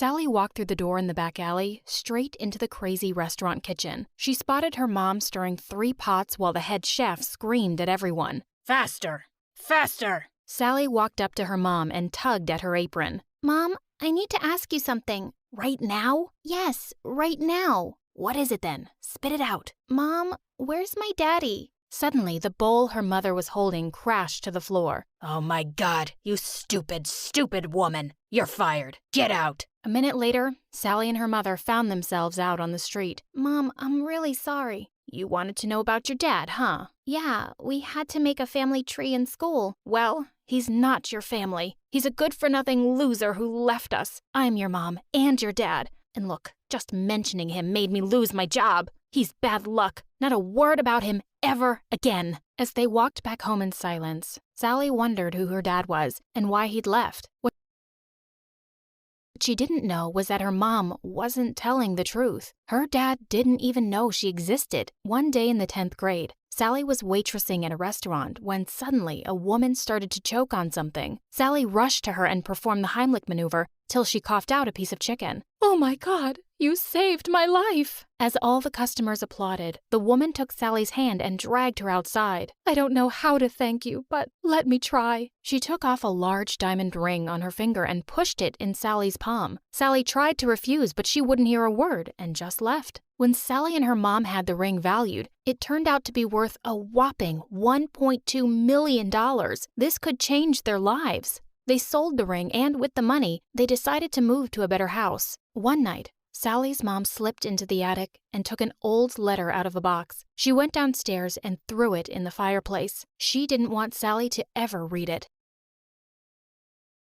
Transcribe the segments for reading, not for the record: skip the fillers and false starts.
Sally walked through the door in the back alley, straight into the crazy restaurant kitchen. She spotted her mom stirring 3 pots while the head chef screamed at everyone. "Faster! Faster!" Sally walked up to her mom and tugged at her apron. "Mom, I need to ask you something." "Right now?" "Yes, right now." "What is it then? Spit it out." "Mom, where's my daddy?" Suddenly, the bowl her mother was holding crashed to the floor. "Oh my God, you stupid, stupid woman. You're fired. Get out." A minute later, Sally and her mother found themselves out on the street. "Mom, I'm really sorry." "You wanted to know about your dad, huh?" "Yeah, we had to make a family tree in school." "Well, he's not your family. He's a good-for-nothing loser who left us. I'm your mom and your dad. And look, just mentioning him made me lose my job. He's bad luck. Not a word about him ever again." As they walked back home in silence, Sally wondered who her dad was and why he'd left. What she didn't know was that her mom wasn't telling the truth. Her dad didn't even know she existed. One day in the 10th grade, Sally was waitressing at a restaurant when suddenly a woman started to choke on something. Sally rushed to her and performed the Heimlich maneuver till she coughed out a piece of chicken. "Oh my God, you saved my life!" As all the customers applauded, the woman took Sally's hand and dragged her outside. "I don't know how to thank you, but let me try." She took off a large diamond ring on her finger and pushed it in Sally's palm. Sally tried to refuse, but she wouldn't hear a word and just left. When Sally and her mom had the ring valued, it turned out to be worth a whopping $1.2 million. This could change their lives. They sold the ring, and with the money, they decided to move to a better house. One night, Sally's mom slipped into the attic and took an old letter out of a box. She went downstairs and threw it in the fireplace. She didn't want Sally to ever read it.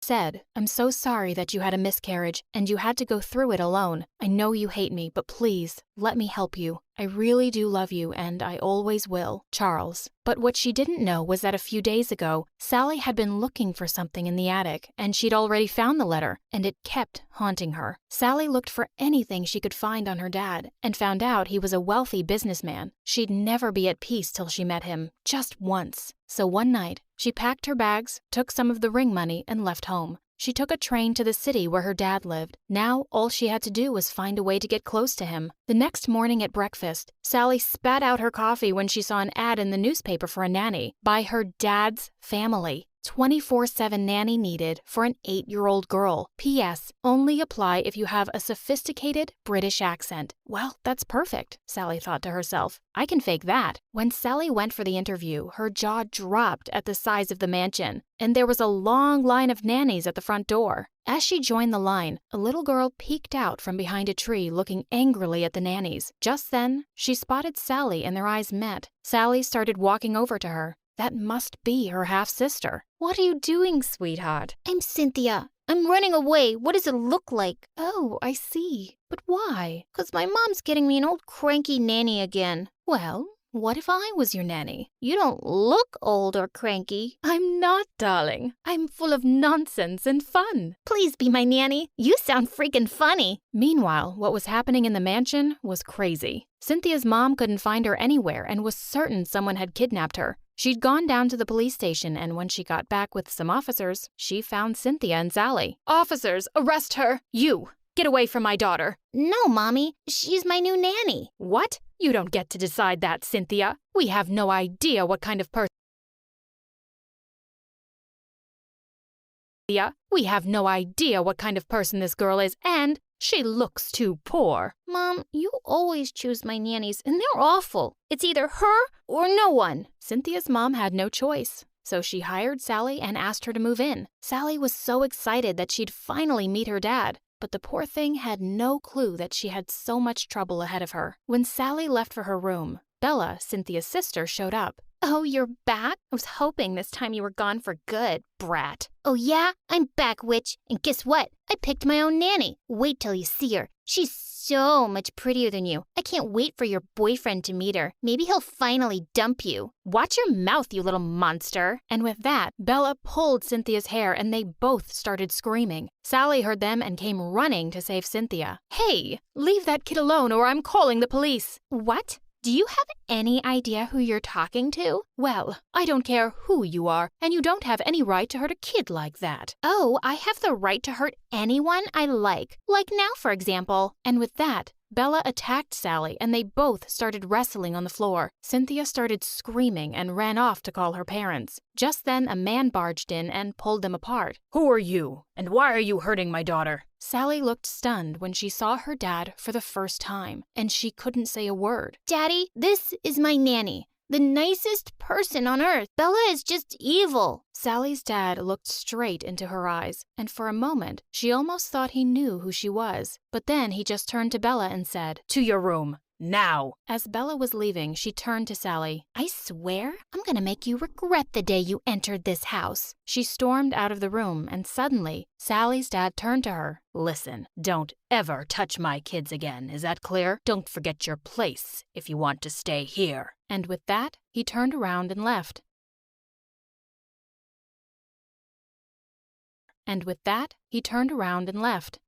Said, "I'm so sorry that you had a miscarriage and you had to go through it alone. I know you hate me, but please, let me help you. I really do love you and I always will. Charles." But what she didn't know was that a few days ago, Sally had been looking for something in the attic and she'd already found the letter, and it kept haunting her. Sally looked for anything she could find on her dad and found out he was a wealthy businessman. She'd never be at peace till she met him, just once. So one night, she packed her bags, took some of the ring money, and left home. She took a train to the city where her dad lived. Now, all she had to do was find a way to get close to him. The next morning at breakfast, Sally spat out her coffee when she saw an ad in the newspaper for a nanny by her dad's family. 24/7 nanny needed for an 8-year-old girl. P.S. Only apply if you have a sophisticated British accent. Well, that's perfect, Sally thought to herself. I can fake that. When Sally went for the interview, her jaw dropped at the size of the mansion, and there was a long line of nannies at the front door. As she joined the line, a little girl peeked out from behind a tree looking angrily at the nannies. Just then, she spotted Sally and their eyes met. Sally started walking over to her. That must be her half-sister. "What are you doing, sweetheart?" "I'm Cynthia. I'm running away. What does it look like?" "Oh, I see. But why?" "'Cause my mom's getting me an old cranky nanny again." "Well, what if I was your nanny?" "You don't look old or cranky." "I'm not, darling. I'm full of nonsense and fun." "Please be my nanny. You sound freaking funny." Meanwhile, what was happening in the mansion was crazy. Cynthia's mom couldn't find her anywhere and was certain someone had kidnapped her. She'd gone down to the police station, and when she got back with some officers, she found Cynthia and Sally. "Officers, arrest her! You! Get away from my daughter!" "No, Mommy. She's my new nanny." "What? You don't get to decide that, Cynthia. We have no idea what kind of person. We have no idea what kind of person this girl is, and she looks too poor." "Mom, you always choose my nannies, and they're awful. It's either her or no one." Cynthia's mom had no choice, so she hired Sally and asked her to move in. Sally was so excited that she'd finally meet her dad, but the poor thing had no clue that she had so much trouble ahead of her. When Sally left for her room, Bella, Cynthia's sister, showed up. "Oh, you're back? I was hoping this time you were gone for good, brat." "Oh yeah? I'm back, witch. And guess what? I picked my own nanny. Wait till you see her. She's so much prettier than you. I can't wait for your boyfriend to meet her. Maybe he'll finally dump you." "Watch your mouth, you little monster." And with that, Bella pulled Cynthia's hair and they both started screaming. Sally heard them and came running to save Cynthia. "Hey, leave that kid alone or I'm calling the police." "What? Do you have any idea who you're talking to? Well, I don't care who you are, and you don't have any right to hurt a kid like that. Oh, I have the right to hurt anyone I like now, for example. And with that, Bella attacked Sally and they both started wrestling on the floor. Cynthia started screaming and ran off to call her parents. Just then, a man barged in and pulled them apart. Who are you? And why are you hurting my daughter? Sally looked stunned when she saw her dad for the first time, and she couldn't say a word. Daddy, this is my nanny. The nicest person on earth. Bella is just evil. Sally's dad looked straight into her eyes, and for a moment, she almost thought he knew who she was. But then he just turned to Bella and said, To your room. Now! As Bella was leaving, she turned to Sally. I swear, I'm gonna make you regret the day you entered this house. She stormed out of the room, and suddenly, Sally's dad turned to her. Listen, don't ever touch my kids again, is that clear? Don't forget your place if you want to stay here. And with that, he turned around and left.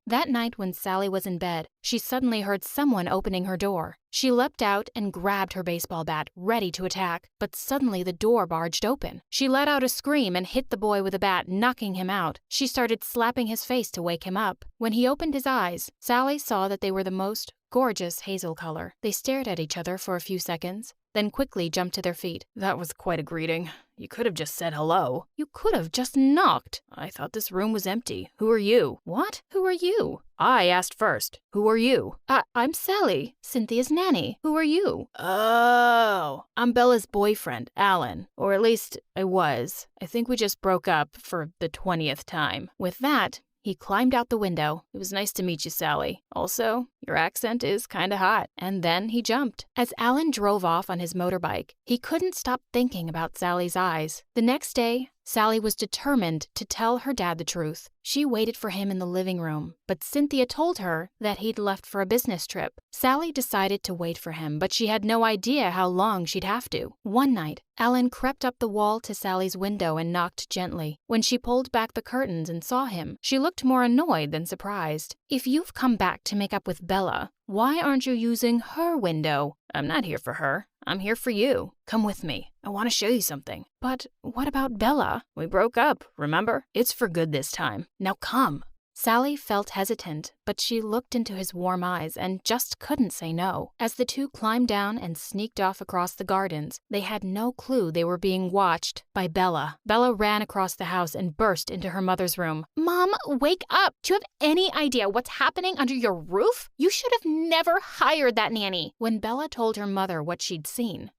That night when Sally was in bed, she suddenly heard someone opening her door. She leapt out and grabbed her baseball bat, ready to attack, but suddenly the door barged open. She let out a scream and hit the boy with a bat, knocking him out. She started slapping his face to wake him up. When he opened his eyes, Sally saw that they were the most gorgeous hazel color. They stared at each other for a few seconds, then quickly jumped to their feet. That was quite a greeting. You could have just said hello. You could have just knocked. I thought this room was empty. Who are you? What? Who are you? I asked first. Who are you? I'm Sally, Cynthia's nanny. Who are you? Oh, I'm Bella's boyfriend, Alan. Or at least I was. I think we just broke up for the 20th time. With that, he climbed out the window. It was nice to meet you, Sally. Also, your accent is kinda hot. And then he jumped. As Alan drove off on his motorbike, he couldn't stop thinking about Sally's eyes. The next day, Sally was determined to tell her dad the truth. She waited for him in the living room, but Cynthia told her that he'd left for a business trip. Sally decided to wait for him, but she had no idea how long she'd have to. One night, Alan crept up the wall to Sally's window and knocked gently. When she pulled back the curtains and saw him, she looked more annoyed than surprised. If you've come back to make up with Bella, why aren't you using her window? I'm not here for her. I'm here for you. Come with me. I want to show you something. But what about Bella? We broke up, remember? It's for good this time. Now come. Sally felt hesitant, but she looked into his warm eyes and just couldn't say no. As the two climbed down and sneaked off across the gardens, they had no clue they were being watched by Bella. Bella ran across the house and burst into her mother's room. Mom, wake up! Do you have any idea what's happening under your roof? You should have never hired that nanny. When Bella told her mother what she'd seen,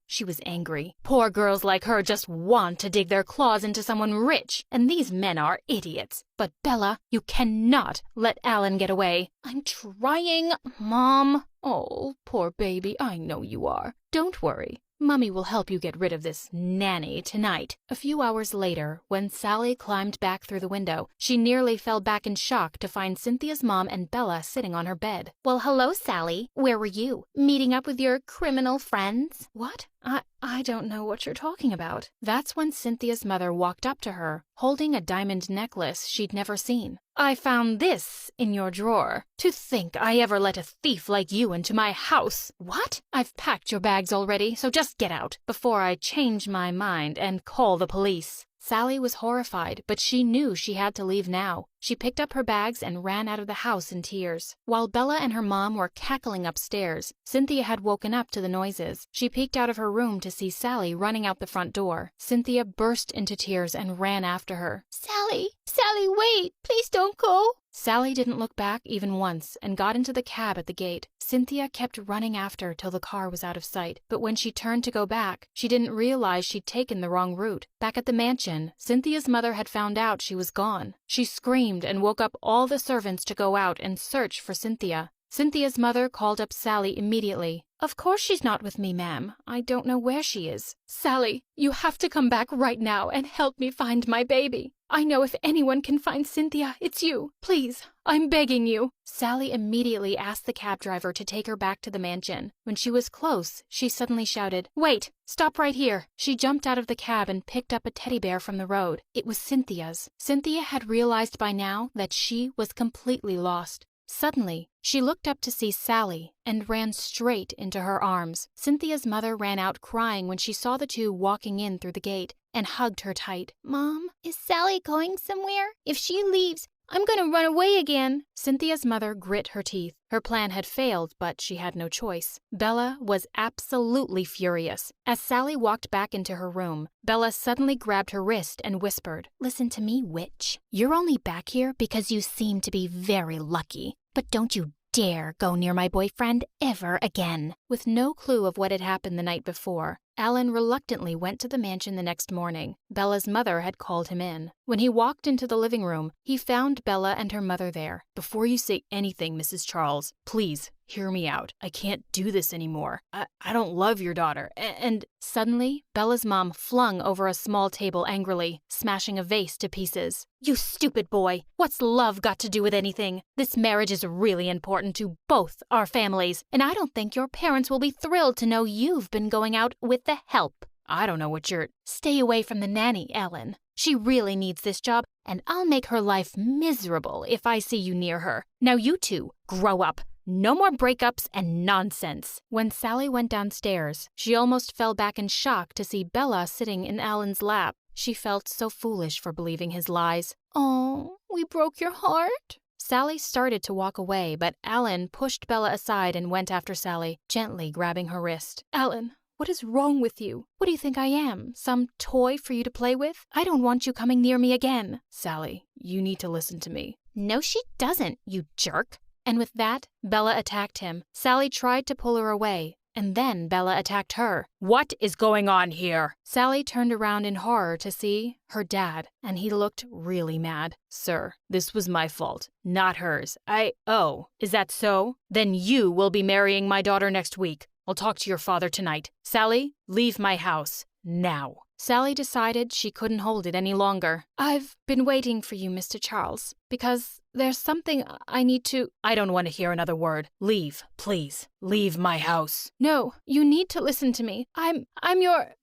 she was angry. Poor girls like her just want to dig their claws into someone rich, and these men are idiots. But Bella, you cannot let Alan get away. I'm trying, Mom. Oh, poor baby, I know you are. Don't worry. Mummy will help you get rid of this nanny tonight. A few hours later, when Sally climbed back through the window, she nearly fell back in shock to find Cynthia's mom and Bella sitting on her bed. Well, hello, Sally. Where were you? Meeting up with your criminal friends? What? I don't know what you're talking about. That's when Cynthia's mother walked up to her, holding a diamond necklace she'd never seen. I found this in your drawer. To think I ever let a thief like you into my house. What? I've packed your bags already, so just get out before I change my mind and call the police. Sally was horrified, but she knew she had to leave now. She picked up her bags and ran out of the house in tears. While Bella and her mom were cackling upstairs, Cynthia had woken up to the noises. She peeked out of her room to see Sally running out the front door. Cynthia burst into tears and ran after her. Sally! Sally, wait! Please don't go! Sally didn't look back even once and got into the cab at the gate. Cynthia kept running after till the car was out of sight, but when she turned to go back, she didn't realize she'd taken the wrong route. Back at the mansion, Cynthia's mother had found out she was gone. She screamed and woke up all the servants to go out and search for Cynthia. Cynthia's mother called up Sally immediately. Of course she's not with me, ma'am. I don't know where she is. Sally, you have to come back right now and help me find my baby. I know if anyone can find Cynthia, it's you. Please, I'm begging you. Sally immediately asked the cab driver to take her back to the mansion. When she was close, she suddenly shouted, "Wait! Stop right here!" She jumped out of the cab and picked up a teddy bear from the road. It was Cynthia's. Cynthia had realized by now that she was completely lost. Suddenly, she looked up to see Sally and ran straight into her arms. Cynthia's mother ran out crying when she saw the two walking in through the gate and hugged her tight. Mom, is Sally going somewhere? If she leaves, I'm gonna run away again. Cynthia's mother grit her teeth. Her plan had failed, but she had no choice. Bella was absolutely furious. As Sally walked back into her room, Bella suddenly grabbed her wrist and whispered, "Listen to me, witch. You're only back here because you seem to be very lucky. But don't you dare go near my boyfriend ever again." With no clue of what had happened the night before, Alan reluctantly went to the mansion the next morning. Bella's mother had called him in. When he walked into the living room, he found Bella and her mother there. "Before you say anything, Mrs. Charles, please hear me out. I can't do this anymore. I don't love your daughter, and suddenly, Bella's mom flung over a small table angrily, smashing a vase to pieces. "You stupid boy! What's love got to do with anything? This marriage is really important to both our families, and I don't think your parents will be thrilled to know you've been going out with the help. I don't know what you're—" "Stay away from the nanny, Ellen. She really needs this job, and I'll make her life miserable if I see you near her. Now you two, grow up. No more breakups and nonsense." When Sally went downstairs, she almost fell back in shock to see Bella sitting in Alan's lap. She felt so foolish for believing his lies. "Oh, we broke your heart?" Sally started to walk away, but Alan pushed Bella aside and went after Sally, gently grabbing her wrist. "Alan, what is wrong with you? What do you think I am? Some toy for you to play with? I don't want you coming near me again." "Sally, you need to listen to me." "No, she doesn't, you jerk." And with that, Bella attacked him. Sally tried to pull her away, and then Bella attacked her. "What is going on here?" Sally turned around in horror to see her dad, and he looked really mad. "Sir, this was my fault, not hers. Oh, is that so? Then you will be marrying my daughter next week. I'll talk to your father tonight. Sally, leave my house. Now." Sally decided she couldn't hold it any longer. "I've been waiting for you, Mr. Charles, because there's something I need to—" "I don't want to hear another word. Leave, please. Leave my house." "No, you need to listen to me. I'm your—"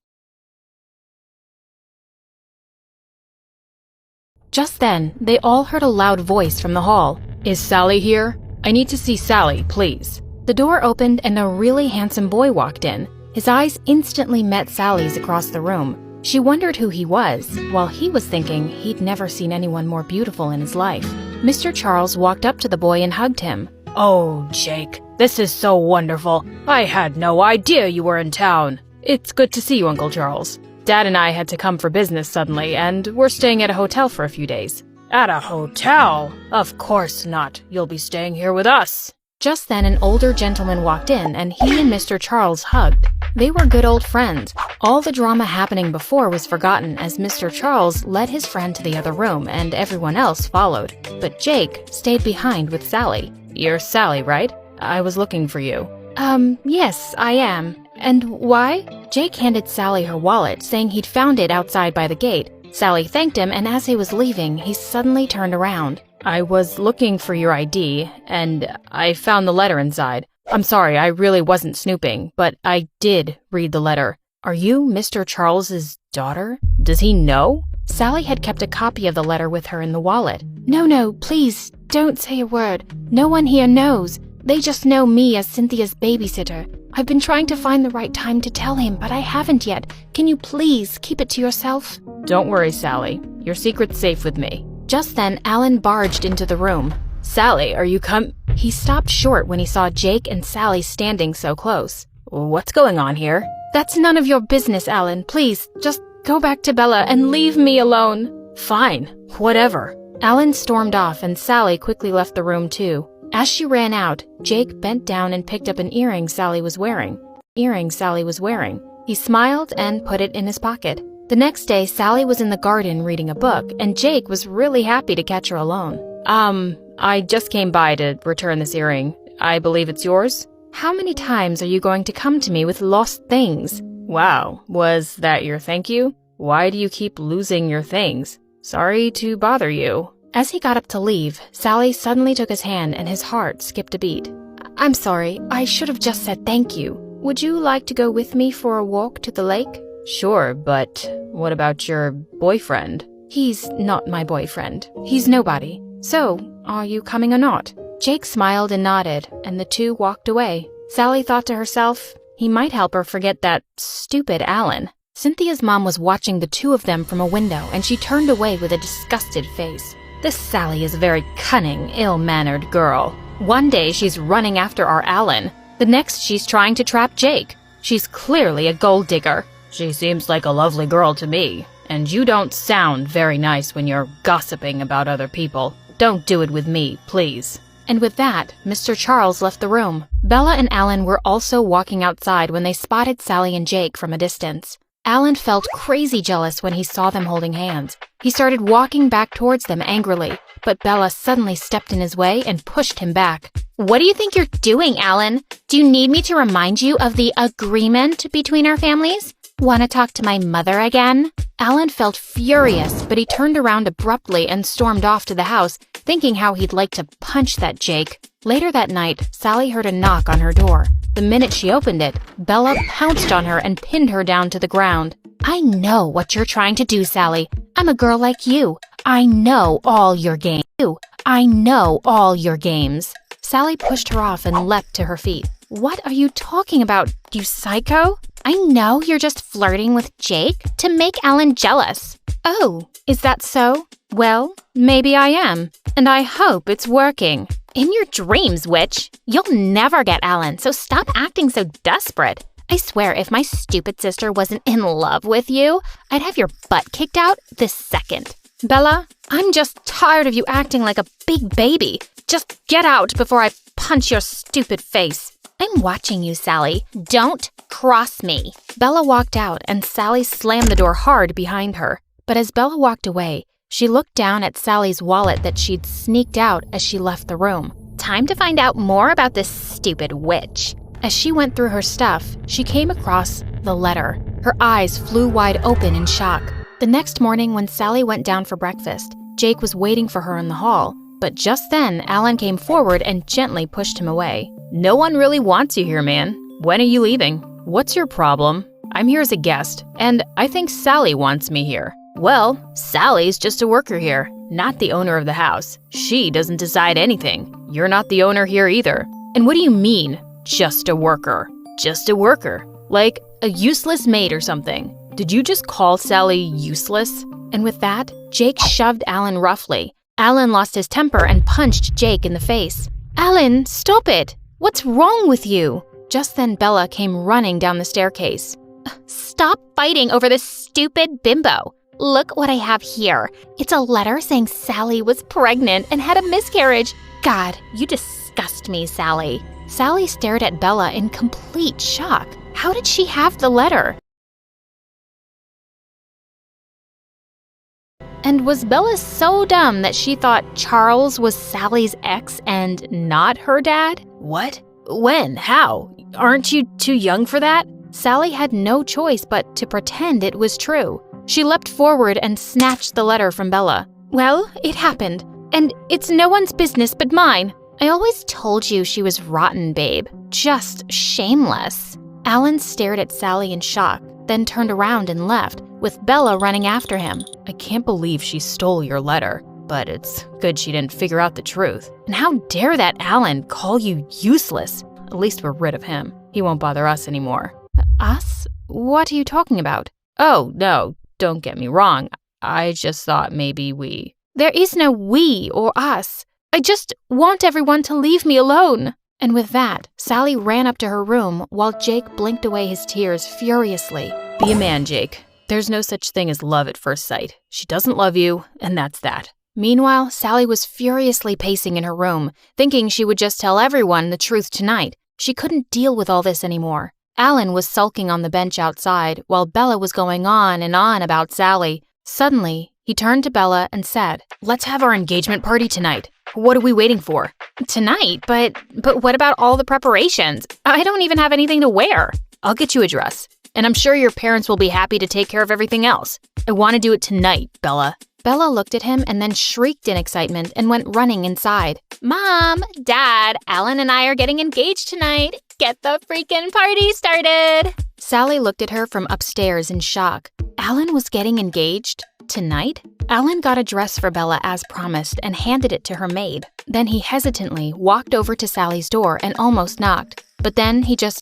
Just then, they all heard a loud voice from the hall. "Is Sally here? I need to see Sally, please." The door opened and a really handsome boy walked in. His eyes instantly met Sally's across the room. She wondered who he was, while he was thinking he'd never seen anyone more beautiful in his life. Mr. Charles walked up to the boy and hugged him. "Oh, Jake, this is so wonderful. I had no idea you were in town." "It's good to see you, Uncle Charles. Dad and I had to come for business suddenly, and we're staying at a hotel for a few days." "At a hotel? Of course not. You'll be staying here with us." Just then, an older gentleman walked in, and he and Mr. Charles hugged. They were good old friends. All the drama happening before was forgotten as Mr. Charles led his friend to the other room, and everyone else followed. But Jake stayed behind with Sally. "You're Sally, right? I was looking for you." Yes, I am. And why?" Jake handed Sally her wallet, saying he'd found it outside by the gate. Sally thanked him, and as he was leaving, he suddenly turned around. "I was looking for your ID, and I found the letter inside. I'm sorry, I really wasn't snooping, but I did read the letter. Are you Mr. Charles's daughter? Does he know?" Sally had kept a copy of the letter with her in the wallet. No, please, don't say a word. No one here knows. They just know me as Cynthia's babysitter. I've been trying to find the right time to tell him, but I haven't yet. Can you please keep it to yourself?" "Don't worry, Sally. Your secret's safe with me." Just then, Alan barged into the room. "Sally, are you He stopped short when he saw Jake and Sally standing so close. "What's going on here?" "That's none of your business, Alan. Please, just go back to Bella and leave me alone." "Fine, whatever." Alan stormed off, and Sally quickly left the room too. As she ran out, Jake bent down and picked up an earring Sally was wearing. He smiled and put it in his pocket. The next day, Sally was in the garden reading a book, and Jake was really happy to catch her alone. I just came by to return this earring. I believe it's yours?" "How many times are you going to come to me with lost things?" "Wow, was that your thank you? Why do you keep losing your things? Sorry to bother you." As he got up to leave, Sally suddenly took his hand and his heart skipped a beat. "I'm sorry, I should have just said thank you. Would you like to go with me for a walk to the lake?" "Sure, but what about your boyfriend?" "He's not my boyfriend. He's nobody. So, are you coming or not?" Jake smiled and nodded, and the two walked away. Sally thought to herself, he might help her forget that stupid Alan. Cynthia's mom was watching the two of them from a window, and she turned away with a disgusted face. This Sally is a very cunning, ill-mannered girl. One day she's running after our Alan. The next she's trying to trap Jake. She's clearly a gold digger. She seems like a lovely girl to me. And you don't sound very nice when you're gossiping about other people. Don't do it with me, please. And with that, Mr. Charles left the room. Bella and Alan were also walking outside when they spotted Sally and Jake from a distance. Alan felt crazy jealous when he saw them holding hands. He started walking back towards them angrily, but Bella suddenly stepped in his way and pushed him back. What do you think you're doing, Alan? Do you need me to remind you of the agreement between our families? Want to talk to my mother again? Alan felt furious, but he turned around abruptly and stormed off to the house, thinking how he'd like to punch that Jake. Later that night, Sally heard a knock on her door. The minute she opened it, Bella pounced on her and pinned her down to the ground. I know what you're trying to do, Sally. I'm a girl like you. I know all your games. Sally pushed her off and leapt to her feet. What are you talking about, you psycho? I know you're just flirting with Jake to make Alan jealous. Oh, is that so? Well, maybe I am, and I hope it's working. In your dreams, witch. You'll never get Alan, so stop acting so desperate. I swear, if my stupid sister wasn't in love with you, I'd have your butt kicked out this second. Bella, I'm just tired of you acting like a big baby. Just get out before I punch your stupid face. I'm watching you, Sally. Don't cross me. Bella walked out, and Sally slammed the door hard behind her. But as Bella walked away, she looked down at Sally's wallet that she'd sneaked out as she left the room. Time to find out more about this stupid witch. As she went through her stuff, she came across the letter. Her eyes flew wide open in shock. The next morning, when Sally went down for breakfast, Jake was waiting for her in the hall. But just then, Alan came forward and gently pushed him away. No one really wants you here, man. When are you leaving? What's your problem? I'm here as a guest, and I think Sally wants me here. Well, Sally's just a worker here, not the owner of the house. She doesn't decide anything. You're not the owner here either. And what do you mean, just a worker? Just a worker? Like a useless maid or something. Did you just call Sally useless? And with that, Jake shoved Alan roughly. Alan lost his temper and punched Jake in the face. Alan, stop it! What's wrong with you? Just then Bella came running down the staircase. Stop fighting over this stupid bimbo. Look what I have here. It's a letter saying Sally was pregnant and had a miscarriage. God, you disgust me, Sally. Sally stared at Bella in complete shock. How did she have the letter? And was Bella so dumb that she thought Charles was Sally's ex and not her dad? What? When? How? Aren't you too young for that? Sally had no choice but to pretend it was true. She leapt forward and snatched the letter from Bella. Well, it happened, and it's no one's business but mine. I always told you she was rotten, babe. Just shameless. Alan stared at Sally in shock, then turned around and left, with Bella running after him. I can't believe she stole your letter, but it's good she didn't figure out the truth. And how dare that Alan call you useless? At least we're rid of him. He won't bother us anymore. Us? What are you talking about? Oh, no, don't get me wrong. I just thought maybe we... There is no we or us. I just want everyone to leave me alone. And with that, Sally ran up to her room while Jake blinked away his tears furiously. Be a man, Jake. There's no such thing as love at first sight. She doesn't love you, and that's that. Meanwhile, Sally was furiously pacing in her room, thinking she would just tell everyone the truth tonight. She couldn't deal with all this anymore. Alan was sulking on the bench outside while Bella was going on and on about Sally. Suddenly, he turned to Bella and said, "Let's have our engagement party tonight. What are we waiting for?" Tonight? But what about all the preparations? I don't even have anything to wear. I'll get you a dress, and I'm sure your parents will be happy to take care of everything else. I want to do it tonight, Bella. Bella looked at him and then shrieked in excitement and went running inside. Mom, Dad, Alan and I are getting engaged tonight. Get the freaking party started. Sally looked at her from upstairs in shock. Alan was getting engaged? Tonight? Alan got a dress for Bella as promised and handed it to her maid. Then he hesitantly walked over to Sally's door and almost knocked. But then he just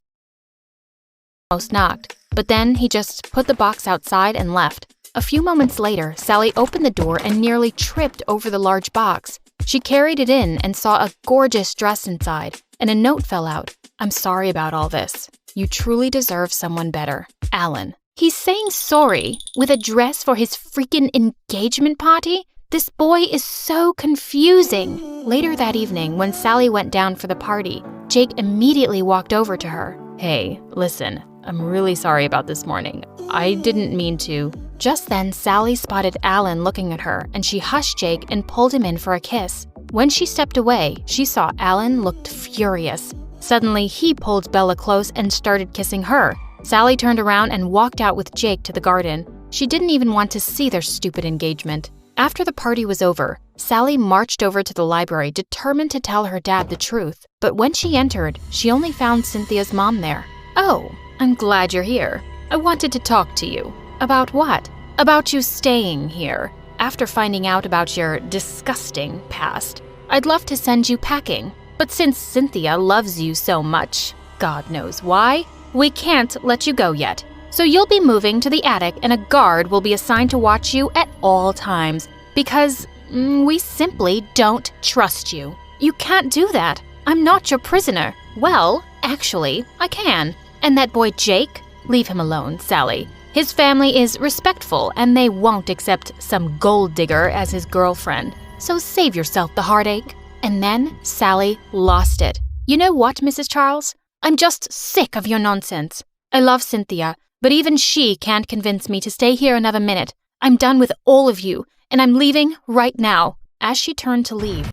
put the box outside and left. A few moments later, Sally opened the door and nearly tripped over the large box. She carried it in and saw a gorgeous dress inside, and a note fell out. "I'm sorry about all this. You truly deserve someone better. Alan." He's saying sorry with a dress for his freaking engagement party? This boy is so confusing. Later that evening, when Sally went down for the party, Jake immediately walked over to her. Hey, listen, I'm really sorry about this morning. I didn't mean to. Just then, Sally spotted Alan looking at her, and she hushed Jake and pulled him in for a kiss. When she stepped away, she saw Alan looked furious. Suddenly, he pulled Bella close and started kissing her. Sally turned around and walked out with Jake to the garden. She didn't even want to see their stupid engagement. After the party was over, Sally marched over to the library determined to tell her dad the truth. But when she entered, she only found Cynthia's mom there. "Oh, I'm glad you're here. I wanted to talk to you." "About what?" "About you staying here. After finding out about your disgusting past, I'd love to send you packing. But since Cynthia loves you so much, God knows why, we can't let you go yet. So you'll be moving to the attic and a guard will be assigned to watch you at all times because we simply don't trust you." "You can't do that. I'm not your prisoner." "Well, actually, I can. "And that boy Jake?" Leave him alone, Sally. His family is respectful and they won't accept some gold digger as his girlfriend. So save yourself the heartache." And then Sally lost it. "You know what, Mrs. Charles? I'm just sick of your nonsense. I love Cynthia, but even she can't convince me to stay here another minute. I'm done with all of you, and I'm leaving right now." As she turned to leave,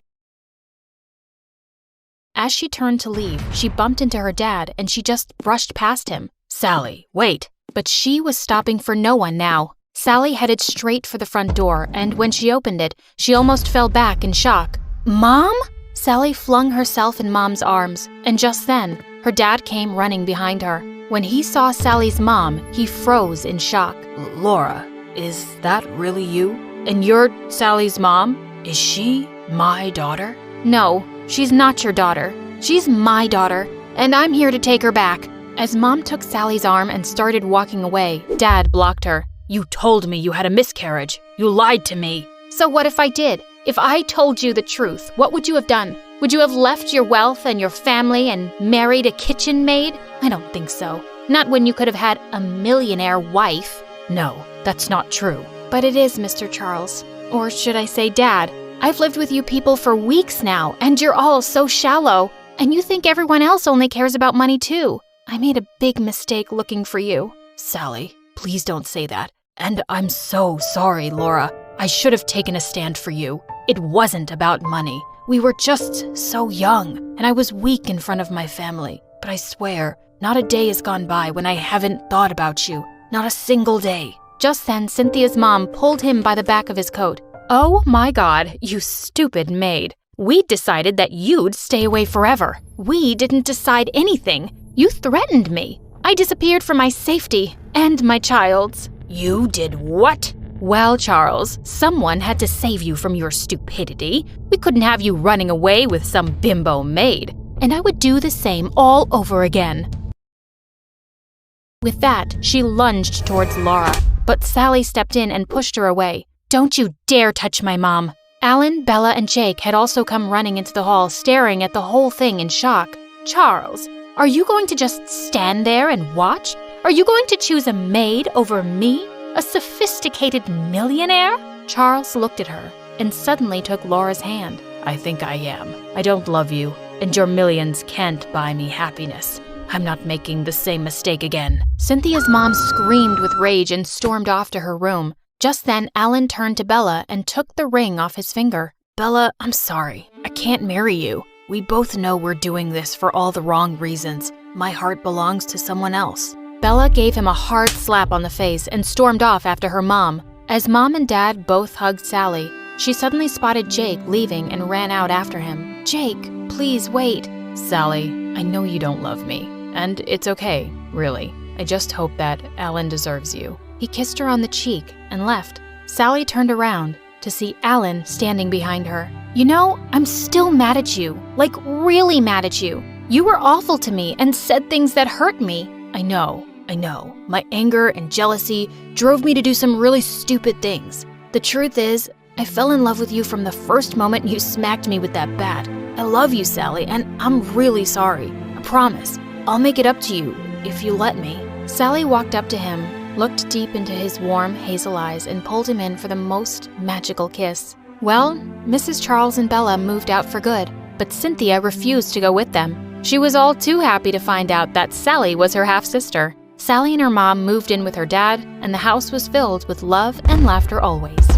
she bumped into her dad and she just brushed past him. "Sally, wait." But she was stopping for no one now. Sally headed straight for the front door, and when she opened it, she almost fell back in shock. "Mom?" Sally flung herself in Mom's arms, and just then, her dad came running behind her. When he saw Sally's mom, he froze in shock. "Laura, is that really you? And you're Sally's mom? Is she my daughter?" "No, she's not your daughter. She's my daughter, and I'm here to take her back." As Mom took Sally's arm and started walking away, Dad blocked her. "You told me you had a miscarriage. You lied to me." "So what if I did? If I told you the truth, what would you have done? Would you have left your wealth and your family and married a kitchen maid? I don't think so. Not when you could have had a millionaire wife." "No, that's not true." "But it is, Mr. Charles. Or should I say Dad? I've lived with you people for weeks now, and you're all so shallow. And you think everyone else only cares about money too. I made a big mistake looking for you." "Sally, please don't say that. And I'm so sorry, Laura. I should have taken a stand for you. It wasn't about money. We were just so young, and I was weak in front of my family. But I swear, not a day has gone by when I haven't thought about you. Not a single day." Just then, Cynthia's mom pulled him by the back of his coat. "Oh my God, you stupid maid. We decided that you'd stay away forever." "We didn't decide anything. You threatened me. I disappeared for my safety and my child's." "You did what?" "Well, Charles, someone had to save you from your stupidity. We couldn't have you running away with some bimbo maid. And I would do the same all over again." With that, she lunged towards Laura, but Sally stepped in and pushed her away. "Don't you dare touch my mom." Alan, Bella, and Jake had also come running into the hall, staring at the whole thing in shock. "Charles, are you going to just stand there and watch? Are you going to choose a maid over me? A sophisticated millionaire?" Charles looked at her and suddenly took Laura's hand. "I think I am. I don't love you, and your millions can't buy me happiness. I'm not making the same mistake again." Cynthia's mom screamed with rage and stormed off to her room. Just then, Alan turned to Bella and took the ring off his finger. "Bella, I'm sorry. I can't marry you. We both know we're doing this for all the wrong reasons. My heart belongs to someone else." Bella gave him a hard slap on the face and stormed off after her mom. As Mom and Dad both hugged Sally, she suddenly spotted Jake leaving and ran out after him. "Jake, please wait." "Sally, I know you don't love me, and it's okay, really. I just hope that Alan deserves you." He kissed her on the cheek and left. Sally turned around to see Alan standing behind her. You know, I'm still mad at you. Like, really mad at you. You were awful to me and said things that hurt me. I know. My anger and jealousy drove me to do some really stupid things. The truth is, I fell in love with you from the first moment you smacked me with that bat. I love you, Sally, and I'm really sorry. I promise. I'll make it up to you if you let me. Sally walked up to him, looked deep into his warm hazel eyes, and pulled him in for the most magical kiss. Well, Mrs. Charles and Bella moved out for good, but Cynthia refused to go with them. She was all too happy to find out that Sally was her half-sister. Sally and her mom moved in with her dad, and the house was filled with love and laughter always.